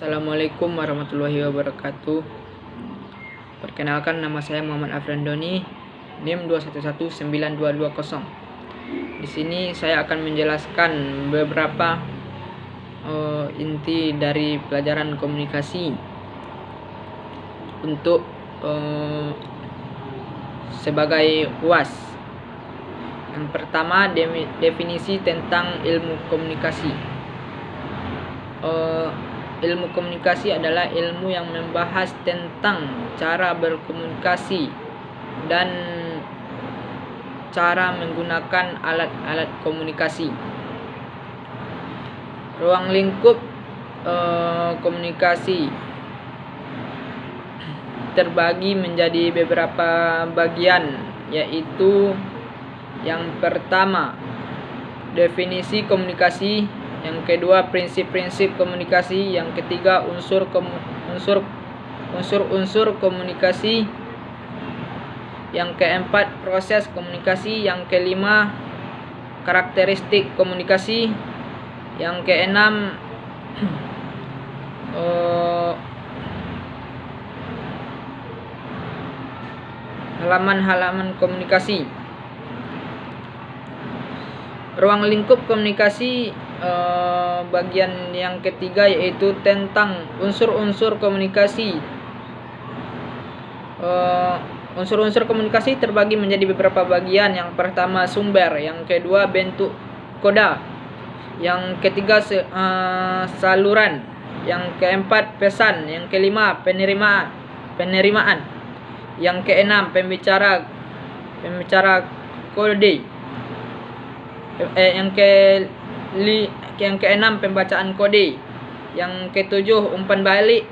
Assalamualaikum warahmatullahi wabarakatuh. Perkenalkan, nama saya Muhammad Afrandoni, NIM 211920. Di sini saya akan menjelaskan beberapa inti dari pelajaran komunikasi untuk sebagai UAS. Yang pertama, definisi tentang ilmu komunikasi. Ilmu komunikasi adalah ilmu yang membahas tentang cara berkomunikasi dan cara menggunakan alat-alat komunikasi. Ruang lingkup komunikasi terbagi menjadi beberapa bagian, yaitu yang pertama, definisi komunikasi. Yang kedua, prinsip-prinsip komunikasi. Yang ketiga, unsur komunikasi. Yang keempat, proses komunikasi. Yang kelima, karakteristik komunikasi. Yang keenam, halaman-halaman komunikasi. Ruang lingkup komunikasi bagian yang ketiga, yaitu tentang unsur-unsur komunikasi. Unsur-unsur komunikasi terbagi menjadi beberapa bagian. Yang pertama, sumber. Yang kedua, bentuk koda. Yang ketiga, saluran. Yang keempat, pesan. Yang kelima, penerimaan. Yang keenam, pembicara kode. Yang keenam, pembacaan kode. Yang ketujuh, umpan balik.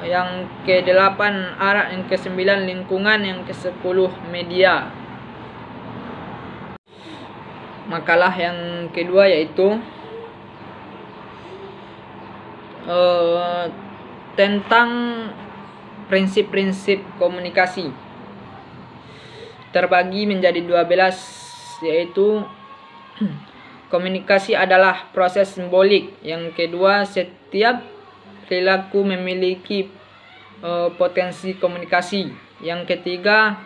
Yang kedelapan, arah. Yang kesembilan, lingkungan. Yang kesepuluh, media. Makalah yang kedua yaitu tentang prinsip-prinsip komunikasi. Terbagi menjadi 12, yaitu komunikasi adalah proses simbolik. Yang kedua, setiap perilaku memiliki potensi komunikasi. Yang ketiga,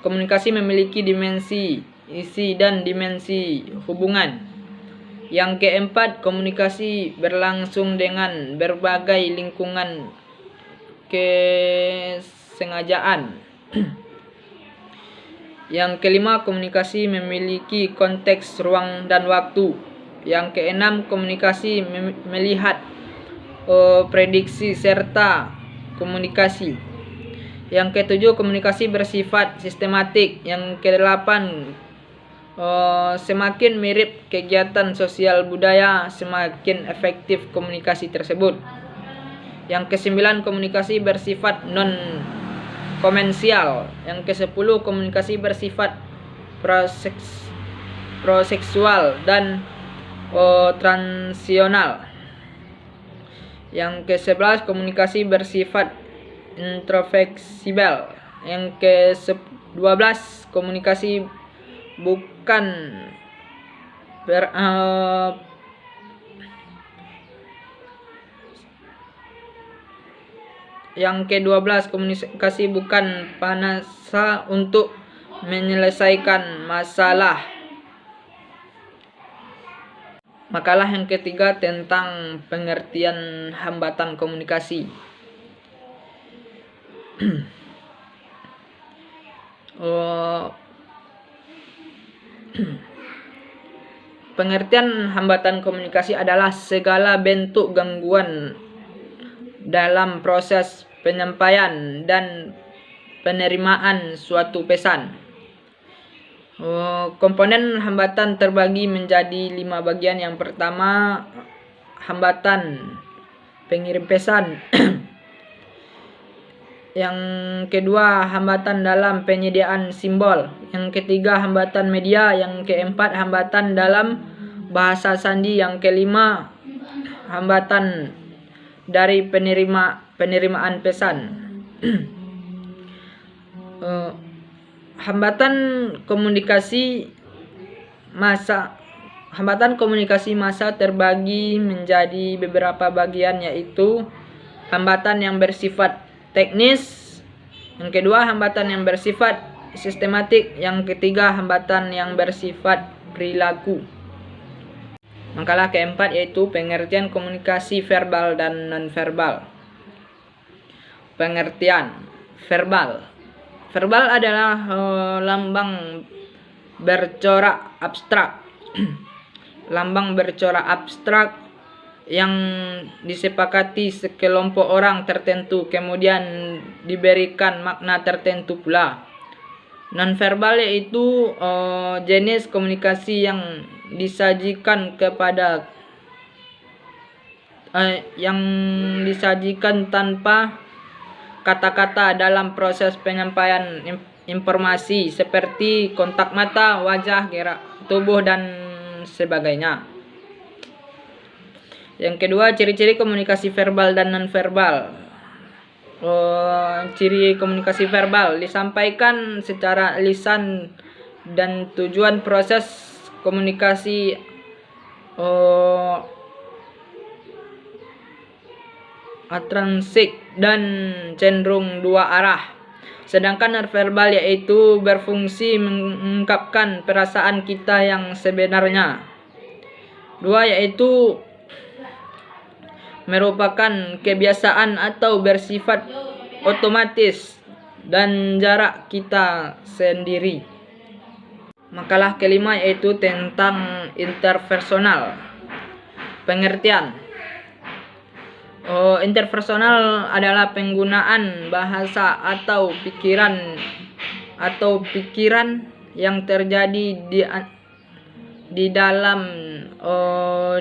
komunikasi memiliki dimensi isi dan dimensi hubungan. Yang keempat, komunikasi berlangsung dengan berbagai lingkungan kesengajaan. Yang kelima, komunikasi memiliki konteks ruang dan waktu. Yang keenam, komunikasi melihat prediksi serta komunikasi. Yang ketujuh, komunikasi bersifat sistematik. Yang kedelapan, semakin mirip kegiatan sosial budaya, semakin efektif komunikasi tersebut. Yang kesembilan, komunikasi bersifat non-komersial. Yang kesepuluh, komunikasi bersifat proseksual dan transisional. Yang ke-11, komunikasi bersifat introversibel. Yang ke-12, komunikasi bukan yang ke-12, komunikasi bukan panacea untuk menyelesaikan masalah. Makalah yang ketiga tentang pengertian hambatan komunikasi. Pengertian hambatan komunikasi adalah segala bentuk gangguan dalam proses penyampaian dan penerimaan suatu pesan. Komponen hambatan terbagi menjadi 5 bagian. Yang pertama, hambatan pengirim pesan. Yang kedua, hambatan dalam penyediaan simbol. Yang ketiga, hambatan media. Yang keempat, hambatan dalam bahasa sandi. Yang kelima, hambatan dari penerimaan pesan. Hambatan komunikasi Hambatan komunikasi massa terbagi menjadi beberapa bagian, yaitu hambatan yang bersifat teknis, yang kedua hambatan yang bersifat sistematik, yang ketiga hambatan yang bersifat perilaku. Makalah keempat yaitu pengertian komunikasi verbal dan nonverbal. Pengertian verbal. Verbal adalah lambang bercorak abstrak. Lambang bercorak abstrak yang disepakati sekelompok orang tertentu kemudian diberikan makna tertentu pula. Nonverbal yaitu jenis komunikasi yang disajikan tanpa kata-kata dalam proses penyampaian informasi seperti kontak mata, wajah, gerak tubuh dan sebagainya. Yang kedua, ciri-ciri komunikasi verbal dan nonverbal. Ciri komunikasi verbal disampaikan secara lisan dan tujuan proses komunikasi atransik dan cenderung dua arah. Sedangkan nonverbal yaitu berfungsi mengungkapkan perasaan kita yang sebenarnya. Dua, yaitu merupakan kebiasaan atau bersifat otomatis dan jarak kita sendiri. Makalah kelima yaitu tentang interpersonal. Pengertian. Interpersonal adalah penggunaan bahasa atau pikiran yang terjadi di dalam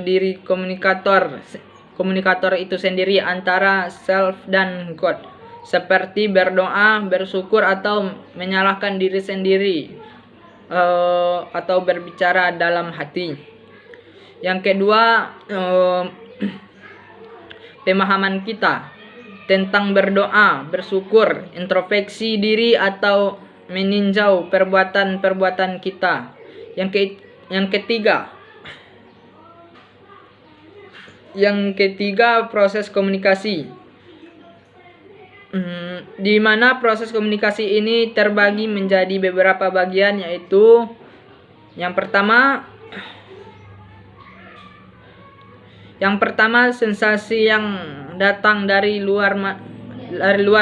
diri komunikator itu sendiri antara self dan God, seperti berdoa, bersyukur, atau menyalahkan diri sendiri, atau berbicara dalam hati. Yang kedua, pemahaman kita tentang berdoa, bersyukur, introspeksi diri atau meninjau perbuatan-perbuatan kita. Yang ketiga, proses komunikasi. Di mana proses komunikasi ini terbagi menjadi beberapa bagian, yaitu yang pertama sensasi yang datang dari luar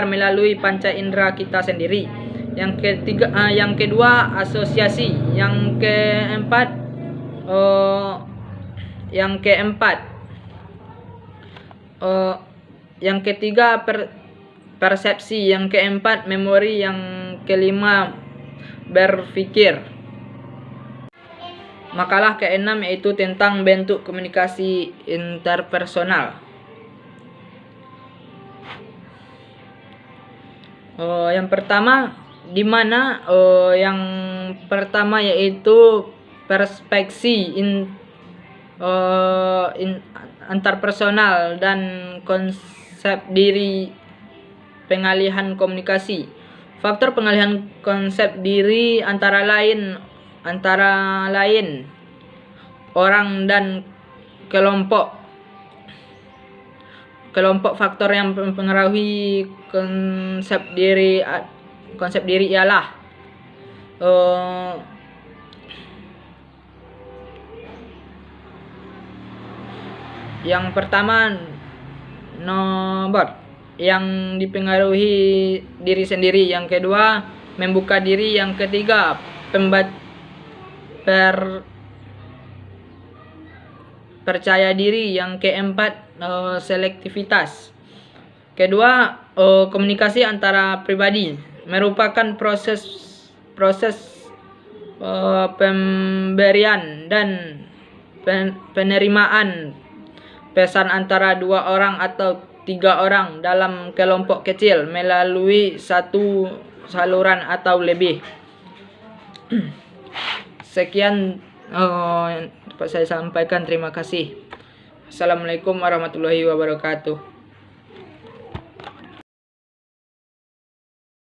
melalui panca indera kita sendiri. Yang kedua asosiasi. Yang ketiga persepsi. Yang keempat memori. Yang kelima berpikir. Makalah keenam yaitu tentang bentuk komunikasi interpersonal. Yang pertama yaitu perspeksi antarpersonal dan konsep diri pengalihan komunikasi. Faktor pengalihan konsep diri antara lain orang dan kelompok faktor yang mempengaruhi konsep diri ialah yang pertama nomor yang dipengaruhi diri sendiri, yang kedua membuka diri, yang ketiga percaya diri, yang keempat selektivitas. Kedua, komunikasi antara pribadi merupakan proses pemberian dan penerimaan pesan antara dua orang atau tiga orang dalam kelompok kecil melalui satu saluran atau lebih. Sekian yang dapat saya sampaikan. Terima kasih. Assalamualaikum warahmatullahi wabarakatuh.